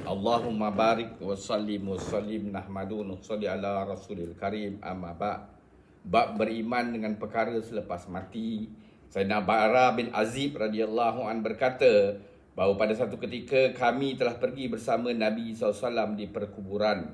Allahumma barik wa sallim nahmadu nusalli ala rasulil karim amma bab beriman dengan perkara selepas mati. Sayyidina Bara bin Azib radhiyallahu an berkata bahawa pada satu ketika kami telah pergi bersama Nabi SAW di perkuburan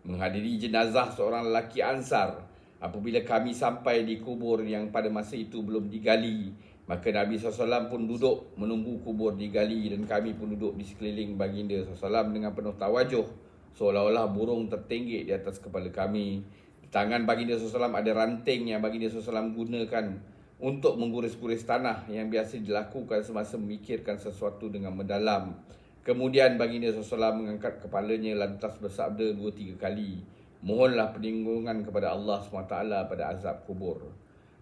menghadiri jenazah seorang lelaki Ansar. Apabila kami sampai di kubur yang pada masa itu belum digali, maka Nabi SAW pun duduk menunggu kubur digali dan kami pun duduk di sekeliling baginda SAW dengan penuh tawajuh, seolah-olah burung tertenggek di atas kepala kami. Di tangan baginda SAW ada ranting yang baginda SAW gunakan untuk mengguris-guris tanah yang biasa dilakukan semasa memikirkan sesuatu dengan mendalam. Kemudian baginda SAW mengangkat kepalanya lantas bersabda 2-3 kali, mohonlah perlindungan kepada Allah SWT pada azab kubur.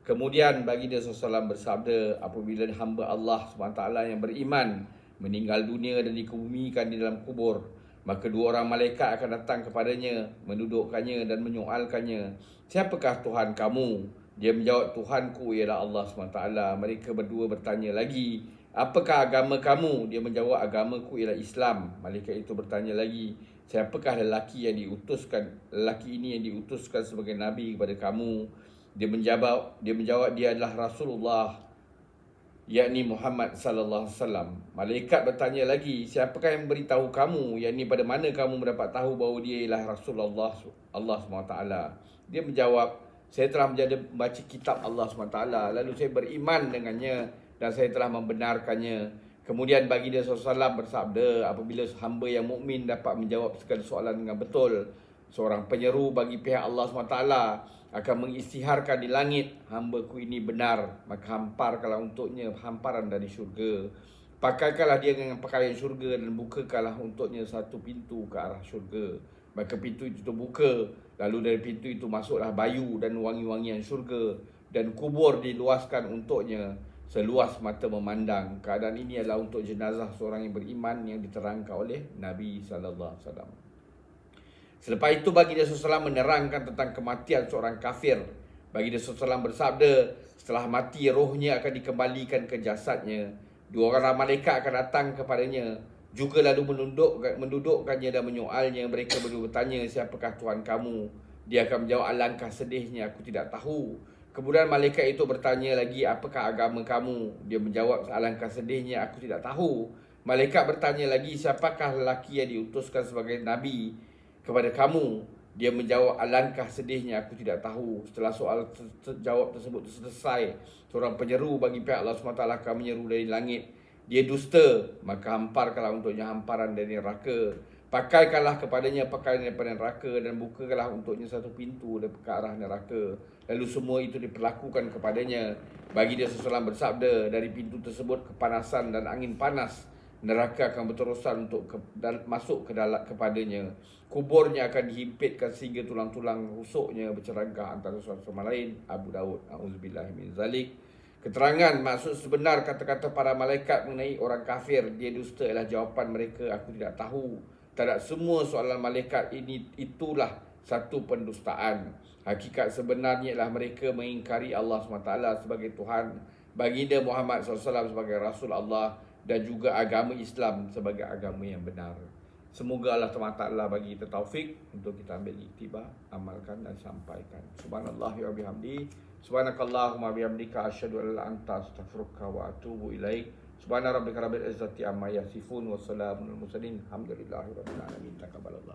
Kemudian baginda SAW bersabda, apabila hamba Allah SWT yang beriman meninggal dunia dan dikebumikan di dalam kubur, maka 2 orang malaikat akan datang kepadanya, mendudukkannya dan menyoalkannya, siapakah Tuhan kamu? Dia menjawab, Tuhanku ialah Allah SWT. Mereka berdua bertanya lagi, apakah agama kamu? Dia menjawab, agamaku ialah Islam. Malaikat itu bertanya lagi, siapakah lelaki ini yang diutuskan sebagai Nabi kepada kamu? Dia menjawab dia adalah Rasulullah, yakni Muhammad sallallahu alaihi wasallam. Malaikat bertanya lagi, siapakah yang beritahu kamu, yakni pada mana kamu mendapat tahu bahawa dia ialah Rasulullah Allah SWT? Dia menjawab, saya telah membaca kitab Allah SWT, lalu saya beriman dengannya dan saya telah membenarkannya. Kemudian baginda SAW bersabda, apabila hamba yang mukmin dapat menjawab segala soalan dengan betul, seorang penyeru bagi pihak Allah SWT akan mengisytiharkan di langit, hamba-Ku ini benar, maka hamparkanlah untuknya hamparan dari syurga. Pakaikanlah dia dengan pakaian syurga dan bukakanlah untuknya satu pintu ke arah syurga. Maka pintu itu terbuka, lalu dari pintu itu masuklah bayu dan wangi-wangian syurga, dan kubur diluaskan untuknya seluas mata memandang. Keadaan ini adalah untuk jenazah seorang yang beriman yang diterangkan oleh Nabi SAW. Selepas itu baginda SAW menerangkan tentang kematian seorang kafir. Baginda SAW bersabda, setelah mati rohnya akan dikembalikan ke jasadnya. 2 orang malaikat akan datang kepadanya, juga lalu mendudukkannya dan menyoalnya. Mereka berdua bertanya, siapakah Tuhan kamu? Dia akan menjawab, alangkah sedihnya aku tidak tahu. Kemudian malaikat itu bertanya lagi, apakah agama kamu? Dia menjawab, alangkah sedihnya aku tidak tahu. Malaikat bertanya lagi, siapakah lelaki yang diutuskan sebagai Nabi kepada kamu? Dia menjawab, alangkah sedihnya aku tidak tahu. Setelah soal jawab tersebut selesai, seorang penyeru bagi pihak Allah SWT akan menyeru dari langit, dia dusta, maka hamparkanlah untuknya hamparan dari neraka. Pakaikanlah kepadanya pakaian daripada neraka dan bukakanlah untuknya satu pintu ke arah neraka. Lalu semua itu diperlakukan kepadanya. Baginda SAW bersabda, dari pintu tersebut kepanasan dan angin panas neraka akan berterusan untuk masuk ke dalam kepadanya. Kuburnya akan dihimpitkan sehingga tulang-tulang rusuknya bercerangkah antara satu sama lain. Abu Daud. A'udzubillahi min zalik. Keterangan maksud sebenar kata-kata para malaikat mengenai orang kafir, dia dusta, adalah jawapan mereka, aku tidak tahu. Tak semua soalan malaikat ini itulah satu pendustaan. Hakikat sebenarnya ialah mereka mengingkari Allah SWT sebagai Tuhan, baginda Muhammad SAW sebagai Rasul Allah, dan juga agama Islam sebagai agama yang benar. Semoga Allah Taala bagi kita taufik untuk kita ambil iktibar, amalkan dan sampaikan. Subhanallah wa bihamdi, subhanakallahumma bihamdika, asyhadu an la ilaha illa anta, astaghfiruka wa atubu ilaik. Subhana rabbika rabbil izzati amma yasifun wa salamun alal mursalin. Alhamdulillahirabbil alamin. Taqabbalallah.